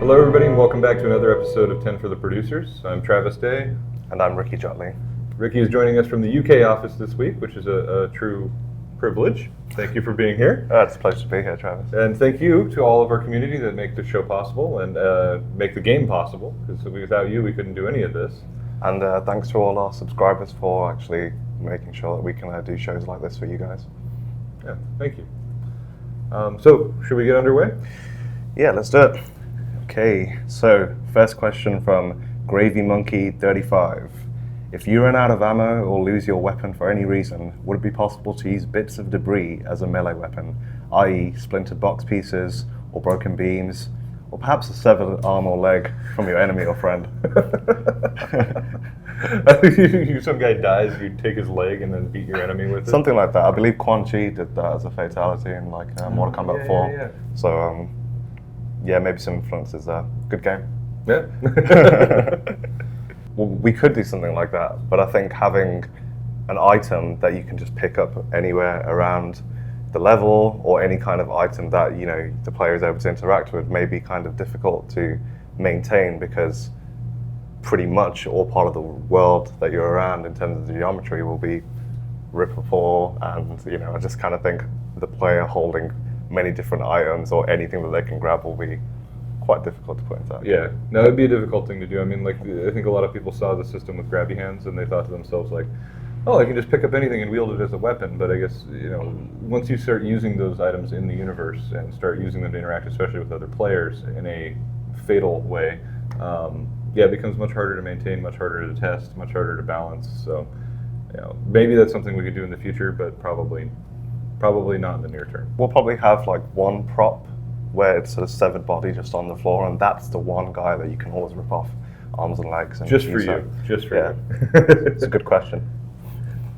Hello everybody and welcome back to another episode of 10 for the Producers. I'm Travis Day. And I'm Ricky Jotley. Ricky is joining us from the UK office this week, which is a true privilege. Thank you for being here. It's a pleasure to be here, Travis. And thank you to all of our community that make the show possible and make the game possible, because without you we couldn't do any of this. And thanks to all our subscribers for actually making sure that we can do shows like this for you guys. Yeah, thank you. So, should we get underway? Yeah, let's do it. Okay, so first question from Gravy Monkey 35. If you run out of ammo or lose your weapon for any reason, would it be possible to use bits of debris as a melee weapon, i.e. splintered box pieces or broken beams, or perhaps a severed arm or leg from your enemy or friend? Some guy dies, you take his leg and then beat your enemy with it? Something like that. I believe Quan Chi did that as a fatality in Mortal Kombat 4. Yeah. So, maybe some influences there. Good game. Yeah. Well, we could do something like that, but I think having an item that you can just pick up anywhere around the level, or any kind of item that the player is able to interact with, may be kind of difficult to maintain, because pretty much all part of the world that you're around in terms of the geometry will be rippable, and I just kind of think the player holding many different items or anything that they can grab will be quite difficult to put into that. Yeah, no, it'd be a difficult thing to do. I mean, I think a lot of people saw the system with grabby hands and they thought to themselves oh, I can just pick up anything and wield it as a weapon. But I guess, once you start using those items in the universe and start using them to interact, especially with other players in a fatal way, it becomes much harder to maintain, much harder to test, much harder to balance. So, maybe that's something we could do in the future, but probably not in the near term. We'll probably have one prop where it's a severed body just on the floor, and that's the one guy that you can always rip off arms and legs. And just for you. It's a good question.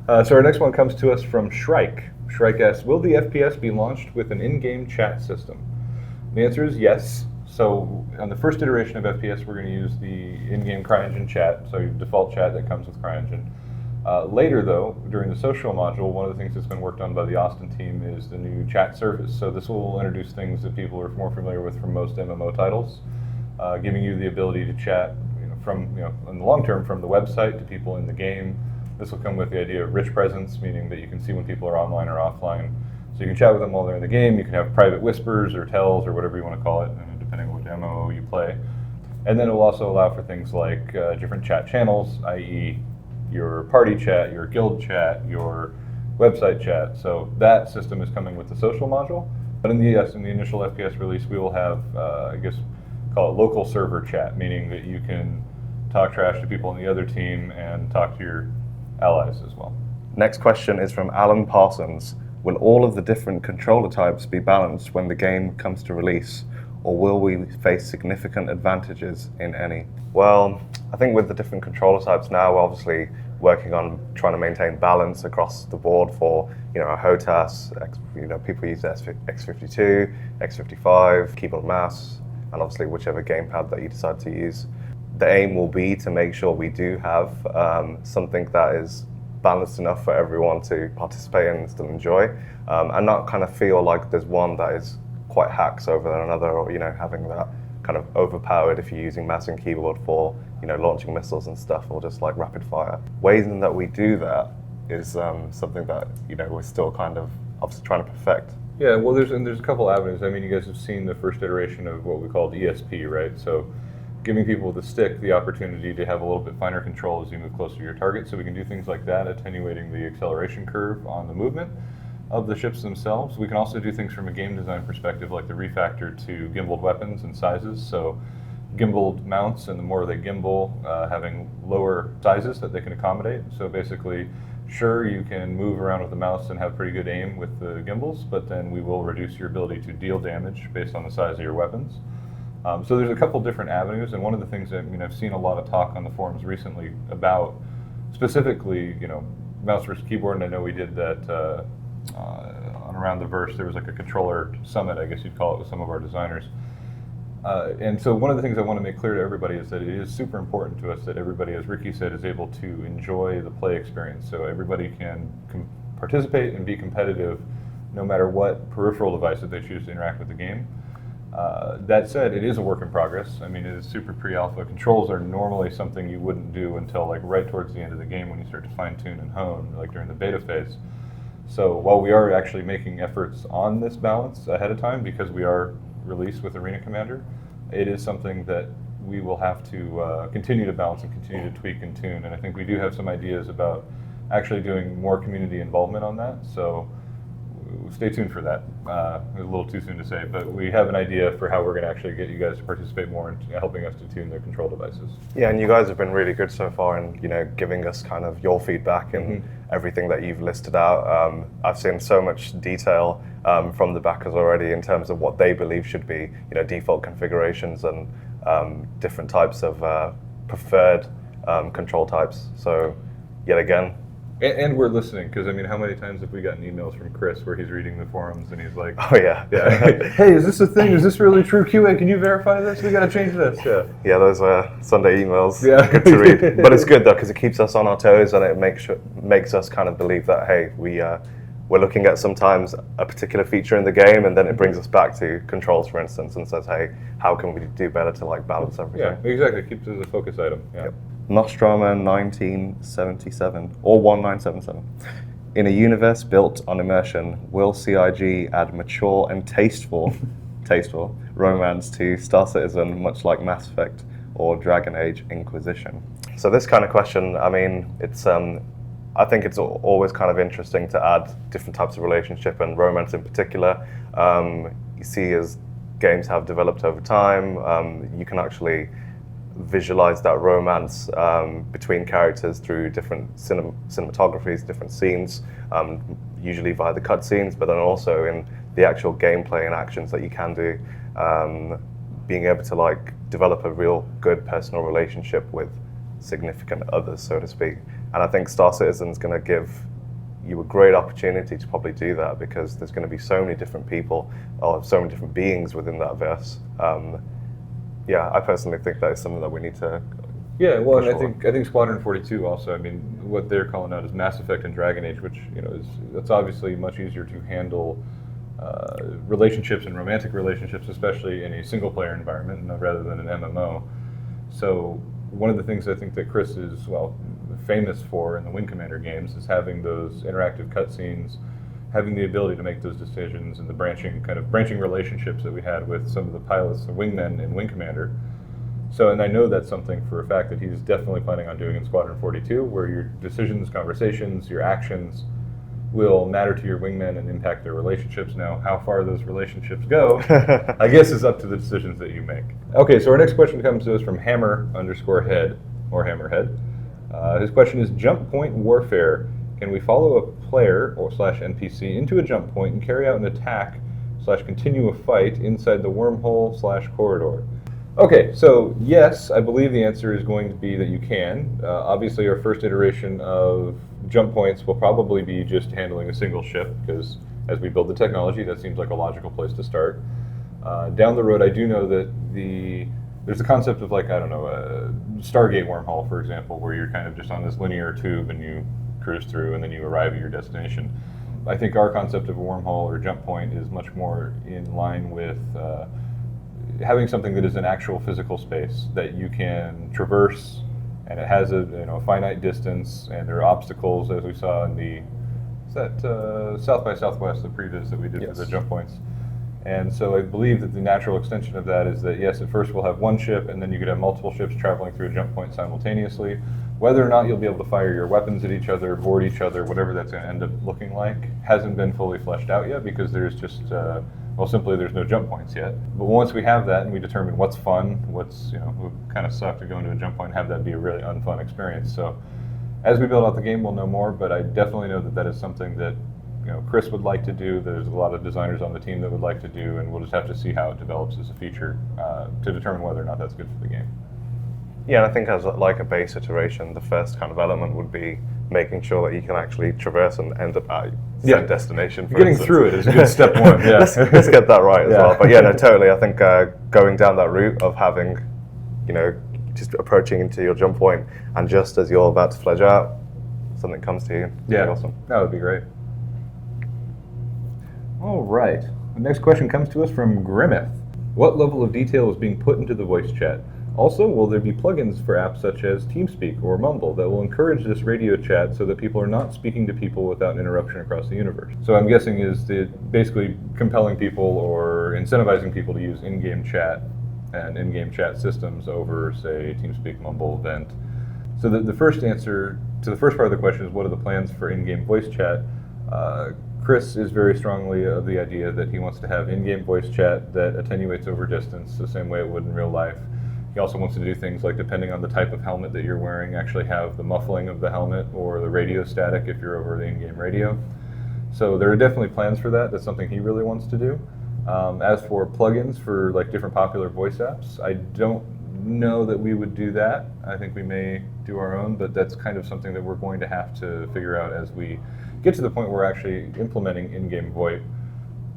So our next one comes to us from Shrike. Shrike asks, will the FPS be launched with an in-game chat system? The answer is yes. So on the first iteration of FPS, we're going to use the in-game CryEngine chat, so your default chat that comes with CryEngine. Later, though, during the social module, one of the things that's been worked on by the Austin team is the new chat service. So this will introduce things that people are more familiar with from most MMO titles, giving you the ability to chat from, in the long term, from the website to people in the game. This will come with the idea of rich presence, meaning that you can see when people are online or offline. So you can chat with them while they're in the game. You can have private whispers or tells or whatever you want to call it, depending on which MMO you play. And then it will also allow for things like different chat channels, i.e. your party chat, your guild chat, your website chat. So that system is coming with the social module. But in the initial FPS release, we will have, call it local server chat, meaning that you can talk trash to people on the other team and talk to your allies as well. Next question is from Alan Parsons. Will all of the different controller types be balanced when the game comes to release, or will we face significant advantages in any? Well, I think with the different controller types now, we're obviously working on trying to maintain balance across the board for, a HOTAS, people use X52, X55, keyboard mouse, and obviously whichever gamepad that you decide to use. The aim will be to make sure we do have something that is balanced enough for everyone to participate in and still enjoy, and not kind of feel like there's one that is quite hacks over another, or having that kind of overpowered if you're using mouse and keyboard for launching missiles and stuff, or just like rapid fire. Ways in that we do that is something that we're still kind of obviously trying to perfect. Yeah, well, there's a couple avenues. I mean, you guys have seen the first iteration of what we called ESP, right? So giving people with a stick the opportunity to have a little bit finer control as you move closer to your target. So we can do things like that, attenuating the acceleration curve on the movement of the ships themselves. We can also do things from a game design perspective, like the refactor to gimbaled weapons and sizes. So gimbaled mounts, and the more they gimbal, having lower sizes that they can accommodate. So basically, sure, you can move around with the mouse and have pretty good aim with the gimbals, but then we will reduce your ability to deal damage based on the size of your weapons. So there's a couple different avenues, and one of the things that I've seen a lot of talk on the forums recently about specifically, mouse versus keyboard, and I know we did that on Around the Verse. There was like a controller summit, I guess you'd call it, with some of our designers. And so one of the things I want to make clear to everybody is that it is super important to us that everybody, as Ricky said, is able to enjoy the play experience. So everybody can participate and be competitive no matter what peripheral device that they choose to interact with the game. That said, it is a work in progress. I mean, it is super pre-alpha. Controls are normally something you wouldn't do until like right towards the end of the game when you start to fine-tune and hone, like during the beta phase. So while we are actually making efforts on this balance ahead of time because we are released with Arena Commander, it is something that we will have to continue to balance and continue to tweak and tune. And I think we do have some ideas about actually doing more community involvement on that. So stay tuned for that. A little too soon to say, but we have an idea for how we're going to actually get you guys to participate more in helping us to tune their control devices. Yeah, and you guys have been really good so far in, giving us kind of your feedback and everything that you've listed out. I've seen so much detail from the backers already in terms of what they believe should be, default configurations and different types of preferred control types. So, yet again. And we're listening, because I mean, how many times have we gotten emails from Chris where he's reading the forums and he's like, "Oh yeah, hey, is this a thing? Is this really true? QA, can you verify this? We got to change this." Yeah, those Sunday emails. Yeah, good to read. But it's good though because it keeps us on our toes and it makes us kind of believe that hey, we're looking at sometimes a particular feature in the game, and then it brings us back to controls, for instance, and says, hey, how can we do better to like balance everything? Yeah, exactly. It keeps it as a focus item. Yeah. Yep. Nostrama 1977 or 1977. In a universe built on immersion, will CIG add mature and tasteful romance to Star Citizen, much like Mass Effect or Dragon Age Inquisition? So this kind of question, I mean, it's I think it's always kind of interesting to add different types of relationship and romance in particular. You see, as games have developed over time, you can actually visualize that romance between characters through different cinematographies, different scenes, usually via the cutscenes, but then also in the actual gameplay and actions that you can do, being able to like develop a real good personal relationship with significant others, so to speak. And I think Star Citizen is going to give you a great opportunity to probably do that because there's going to be so many different people or so many different beings within that verse. Yeah, I personally think that is something that we need to. Yeah, well, and I think Squadron 42 also. I mean, what they're calling out is Mass Effect and Dragon Age, which that's obviously much easier to handle relationships and romantic relationships, especially in a single-player environment rather than an MMO. So one of the things I think that Chris is famous for in the Wing Commander games is having those interactive cutscenes, having the ability to make those decisions, and the branching relationships that we had with some of the pilots, the wingmen in Wing Commander. So, and I know that's something for a fact that he's definitely planning on doing in Squadron 42, where your decisions, conversations, your actions will matter to your wingmen and impact their relationships. Now, how far those relationships go, I guess is up to the decisions that you make. Okay, so our next question comes to us from Hammer_head, or Hammerhead. His question is, jump point warfare. Can we follow a player or /NPC into a jump point and carry out an attack / continue a fight inside the wormhole / corridor? Okay, so yes, I believe the answer is going to be that you can. Obviously, our first iteration of jump points will probably be just handling a single ship, because as we build the technology, that seems like a logical place to start. Down the road, I do know that there's a concept of like, I don't know, a Stargate wormhole, for example, where you're kind of just on this linear tube and you cruise through and then you arrive at your destination. I think our concept of a wormhole or jump point is much more in line with having something that is an actual physical space that you can traverse, and it has a finite distance, and there are obstacles, as we saw in the South by Southwest, the previs that we did for the jump points. And so I believe that the natural extension of that is that, yes, at first we'll have one ship, and then you could have multiple ships traveling through a jump point simultaneously. Whether or not you'll be able to fire your weapons at each other, board each other, whatever that's going to end up looking like, hasn't been fully fleshed out yet, because there's just, simply there's no jump points yet. But once we have that and we determine what's fun, what's, would kind of suck to go into a jump point and have that be a really unfun experience. So as we build out the game, we'll know more, but I definitely know that that is something that Chris would like to do. There's a lot of designers on the team that would like to do, and we'll just have to see how it develops as a feature to determine whether or not that's good for the game. Yeah, and I think as like a base iteration, the first kind of element would be making sure that you can actually traverse and end up at your destination. Getting through it is a good step one. Yeah, let's get that right as well. But yeah, no, totally. I think going down that route of having, just approaching into your jump point, and just as you're about to fledge out, something comes to you. Yeah, awesome. That would be great. All right. The next question comes to us from Grimmeth. What level of detail is being put into the voice chat? Also, will there be plugins for apps such as TeamSpeak or Mumble that will encourage this radio chat so that people are not speaking to people without interruption across the universe? So I'm guessing is it basically compelling people or incentivizing people to use in-game chat and in-game chat systems over, say, TeamSpeak, Mumble, Vent. So the first answer to the first part of the question is what are the plans for in-game voice chat? Chris is very strongly of the idea that he wants to have in-game voice chat that attenuates over distance the same way it would in real life. He also wants to do things like, depending on the type of helmet that you're wearing, actually have the muffling of the helmet or the radio static if you're over the in-game radio. So there are definitely plans for that. That's something he really wants to do. As for plugins for like different popular voice apps, I don't know that we would do that. I think we may do our own, but that's kind of something that we're going to have to figure out as we get to the point where we're actually implementing in-game VoIP,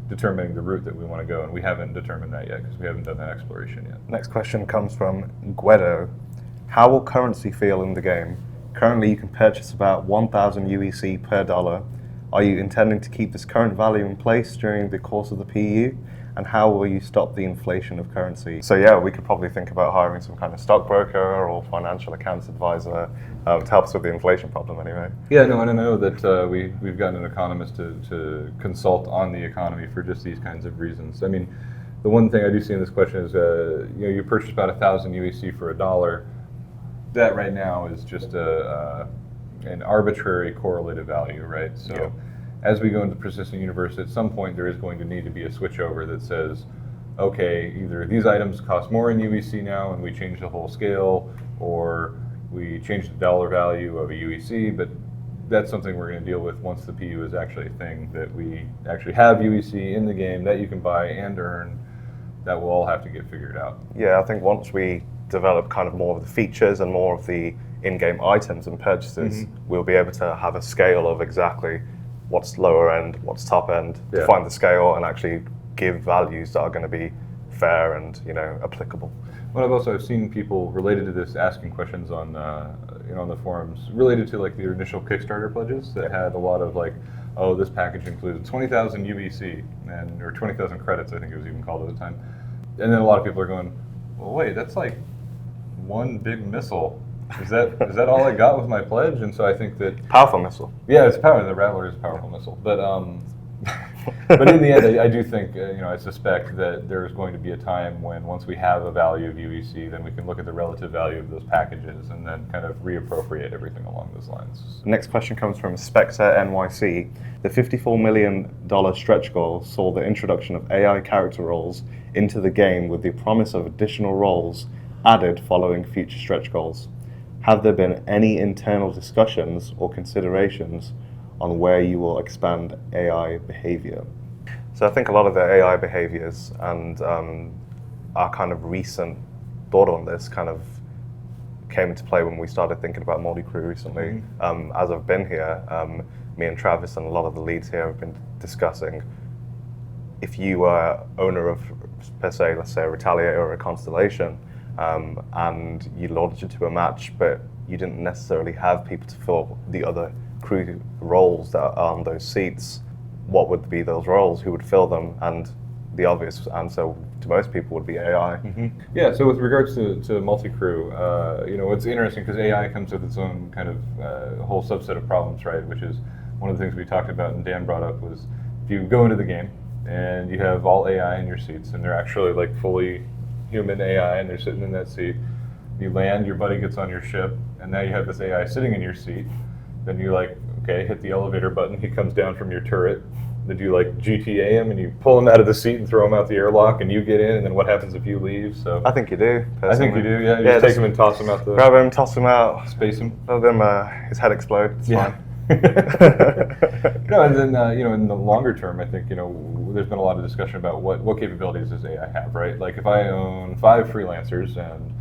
determining the route that we want to go, and we haven't determined that yet because we haven't done that exploration yet. Next question comes from Guedo. How will currency feel in the game? Currently you can purchase about 1,000 UEC per dollar. Are you intending to keep this current value in place during the course of the PU? And how will you stop the inflation of currency? So yeah, we could probably think about hiring some kind of stockbroker or financial accounts advisor to help us with the inflation problem anyway. Yeah, no, and I know that we've gotten an economist to consult on the economy for just these kinds of reasons. I mean, the one thing I do see in this question is, you purchase about 1,000 UEC for $1. That right now is just an arbitrary correlative value, right? So. Yeah. As we go into persistent universe, at some point there is going to need to be a switchover that says, okay, either these items cost more in UEC now and we change the whole scale, or we change the dollar value of a UEC, but that's something we're going to deal with once the PU is actually a thing, that we actually have UEC in the game that you can buy and earn. That will all have to get figured out. Yeah, I think once we develop kind of more of the features and more of the in-game items and purchases, we'll be able to have a scale of exactly what's lower end, what's top end, define the scale and actually give values that are going to be fair and applicable. Well, I've seen people related to this asking questions on on the forums related to like the initial Kickstarter pledges that had a lot of like, oh, this package includes 20,000 UEC or 20,000 credits, I think it was even called at the time. And then a lot of people are going, well, wait, that's like one big missile. Is that all I got with my pledge? And so I think that powerful missile. Yeah, it's powerful. The Rattler is a powerful missile, but but in the end, I do think I suspect that there is going to be a time when once we have a value of UEC, then we can look at the relative value of those packages and then kind of reappropriate everything along those lines. Next question comes from Spectre NYC. The $54 million stretch goal saw the introduction of AI character roles into the game with the promise of additional roles added following future stretch goals. Have there been any internal discussions or considerations on where you will expand AI behavior? So I think a lot of the AI behaviors and our kind of recent thought on this kind of came into play when we started thinking about multi-crew recently. As I've been here, me and Travis and a lot of the leads here have been discussing if you are owner of, per se, let's say a Retaliator or a Constellation, and you launched into a match, but you didn't necessarily have people to fill the other crew roles that are on those seats. What would be those roles? Who would fill them? And the obvious answer to most people would be AI. Yeah, so with regards to multi-crew, it's interesting because AI comes with its own kind of whole subset of problems, right? Which is one of the things we talked about and Dan brought up was if you go into the game and you have all AI in your seats and they're actually like fully human AI and they're sitting in that seat. You land, your buddy gets on your ship, and now you have this AI sitting in your seat. Then you hit the elevator button, he comes down from your turret. Then you GTA him and you pull him out of the seat and throw him out the airlock and you get in, and then what happens if you leave? So I think you do, personally. I think you do, yeah. You just take him and toss him out the... Grab him, toss him out. Space him. Let him, his head explode, it's fine. No, and then in the longer term, I think there's been a lot of discussion about what capabilities does AI have, right? Like if I own 5 freelancers, and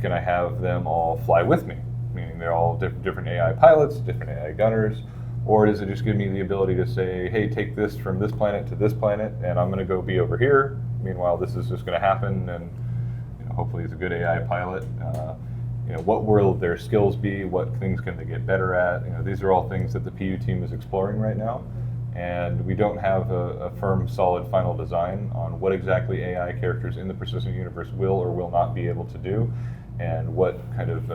can I have them all fly with me? Meaning they're all different AI pilots, different AI gunners, or does it just give me the ability to say, hey, take this from this planet to this planet, and I'm going to go be over here. Meanwhile, this is just going to happen, and hopefully it's a good AI pilot. What will their skills be? What things can they get better at? These are all things that the PU team is exploring right now. and we don't have a firm, solid final design on what exactly AI characters in the persistent universe will or will not be able to do, and what kind of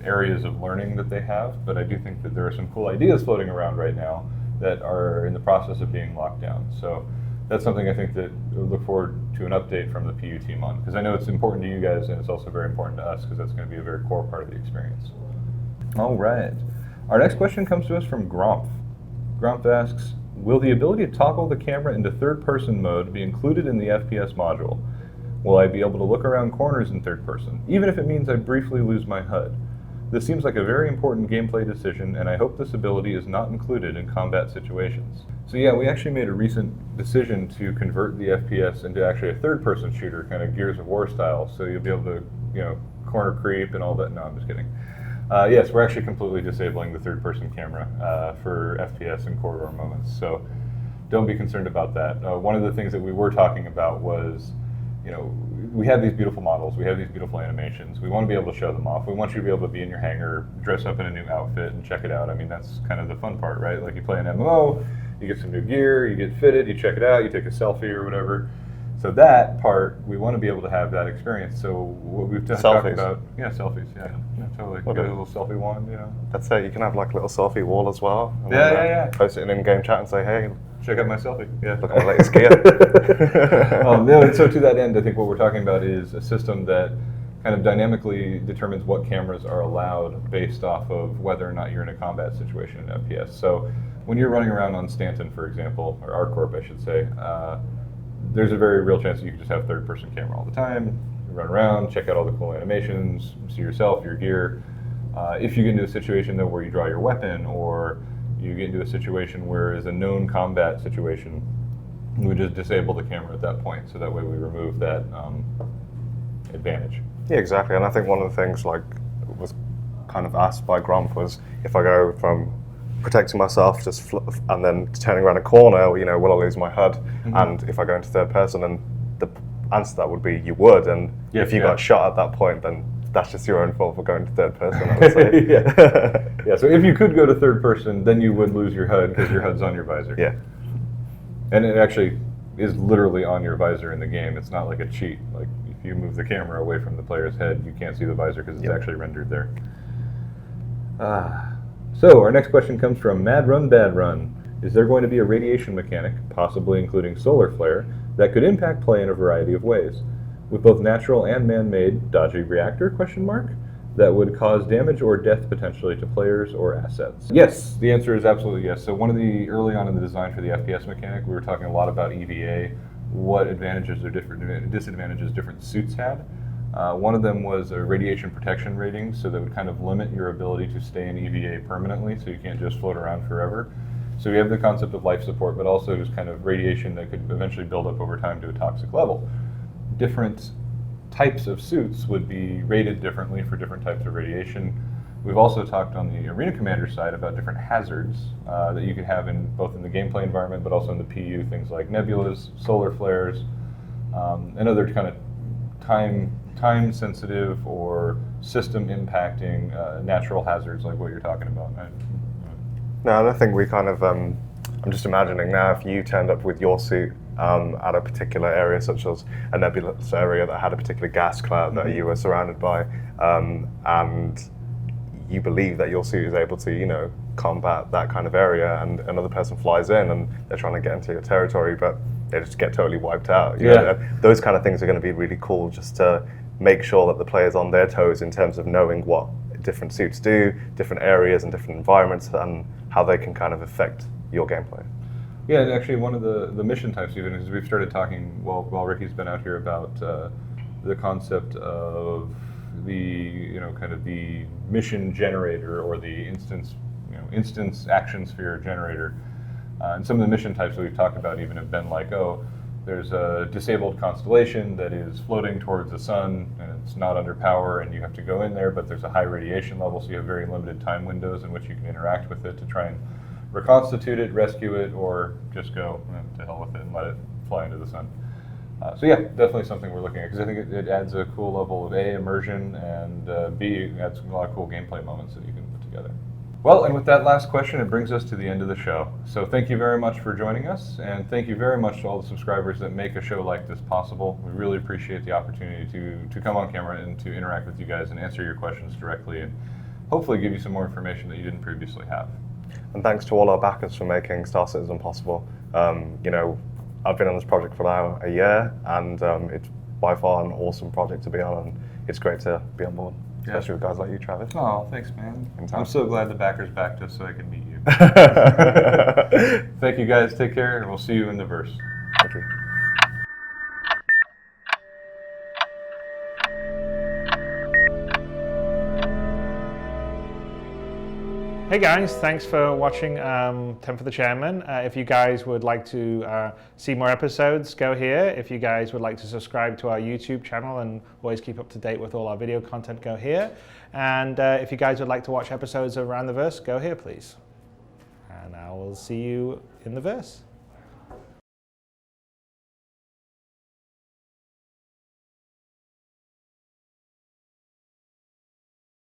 areas of learning that they have. But I do think that there are some cool ideas floating around right now that are in the process of being locked down. So that's something I think that we'll look forward to an update from the PU team on, because I know it's important to you guys, and it's also very important to us, because that's going to be a very core part of the experience. All right. Our next question comes to us from Gromph. Gromph asks, will the ability to toggle the camera into third-person mode be included in the FPS module? Will I be able to look around corners in third person, even if it means I briefly lose my HUD? This seems like a very important gameplay decision, and I hope this ability is not included in combat situations. So yeah, we actually made a recent decision to convert the FPS into actually a third-person shooter, kind of Gears of War style, so you'll be able to, corner creep and all that. No, I'm just kidding. Yes, we're actually completely disabling the third-person camera for FPS and corridor moments, so don't be concerned about that. One of the things that we were talking about was, we have these beautiful models, we have these beautiful animations, we want to be able to show them off. We want you to be able to be in your hangar, dress up in a new outfit, and check it out. I mean, that's kind of the fun part, right? Like, you play an MMO, you get some new gear, you get fitted, you check it out, you take a selfie or whatever. So that part, we want to be able to have that experience. So what we've talked about, selfies, totally. Get a little selfie wand, That's it. You can have like a little selfie wall as well. And Yeah. Post it in in-game chat and say, hey, check out my selfie. Yeah. Look at my latest gear. And so to that end, I think what we're talking about is a system that kind of dynamically determines what cameras are allowed based off of whether or not you're in a combat situation in FPS. So when you're running around on Stanton, for example, or ArcCorp, I should say, there's a very real chance that you can just have third-person camera all the time. You run around, check out all the cool animations, see yourself, your gear. If you get into a situation, though, where you draw your weapon, or you get into a situation where it's a known combat situation, we just disable the camera at that point, so that way we remove that advantage. Yeah, exactly. And I think one of the things was kind of asked by Gromp was, if I go from protecting myself and then turning around a corner, will I lose my HUD? Mm-hmm. And if I go into third person, and the answer to that would be you would. And if you got shot at that point, then that's just your own fault for going to third person, I would say. Yeah, so if you could go to third person, then you would lose your HUD because your HUD's on your visor. Yeah. And it actually is literally on your visor in the game. It's not like a cheat. Like, if you move the camera away from the player's head, you can't see the visor because it's actually rendered there. So our next question comes from Mad Run Bad Run. Is there going to be a radiation mechanic, possibly including solar flare, that could impact play in a variety of ways? With both natural and man-made dodgy reactor, that would cause damage or death potentially to players or assets? Yes, the answer is absolutely yes. So early on in the design for the FPS mechanic, we were talking a lot about EVA, what advantages or different disadvantages different suits had. One of them was a radiation protection rating, so that would kind of limit your ability to stay in EVA permanently, so you can't just float around forever. So we have the concept of life support, but also just kind of radiation that could eventually build up over time to a toxic level. Different types of suits would be rated differently for different types of radiation. We've also talked on the Arena Commander side about different hazards that you could have both in the gameplay environment, but also in the PU, things like nebulas, solar flares, and other kind of time-sensitive or system-impacting natural hazards like what you're talking about. No, and I think we kind of, I'm just imagining now, if you turned up with your suit at a particular area, such as a nebulous area that had a particular gas cloud that you were surrounded by, and you believe that your suit is able to, combat that kind of area, and another person flies in and they're trying to get into your territory, but they just get totally wiped out. You know, those kind of things are going to be really cool, just to make sure that the player's on their toes in terms of knowing what different suits do, different areas and different environments, and how they can kind of affect your gameplay. Yeah, and actually one of the mission types even is we've started talking, while Ricky's been out here, about the concept of the, kind of the mission generator, or the instance action sphere generator. And some of the mission types that we've talked about even have been like, there's a disabled constellation that is floating towards the sun, and it's not under power, and you have to go in there, but there's a high radiation level, so you have very limited time windows in which you can interact with it to try and reconstitute it, rescue it, or just go to hell with it and let it fly into the sun. So yeah, definitely something we're looking at, because I think it adds a cool level of A, immersion, and B, adds a lot of cool gameplay moments that you can put together. Well, and with that last question, it brings us to the end of the show. So thank you very much for joining us, and thank you very much to all the subscribers that make a show like this possible. We really appreciate the opportunity to come on camera and to interact with you guys and answer your questions directly and hopefully give you some more information that you didn't previously have. And thanks to all our backers for making Star Citizen possible. You know, I've been on this project for now a year, and it's by far an awesome project to be on, and it's great to be on board. Especially with guys like you, Travis. Oh, thanks, man. I'm so glad the backers backed us so I can meet you. Thank you, guys. Take care, and we'll see you in the verse. Thank you. Hey guys, thanks for watching 10 for the Chairman. If you guys would like to see more episodes, go here. If you guys would like to subscribe to our YouTube channel and always keep up to date with all our video content, go here. And if you guys would like to watch episodes of Around the Verse, go here please. And I will see you in the verse.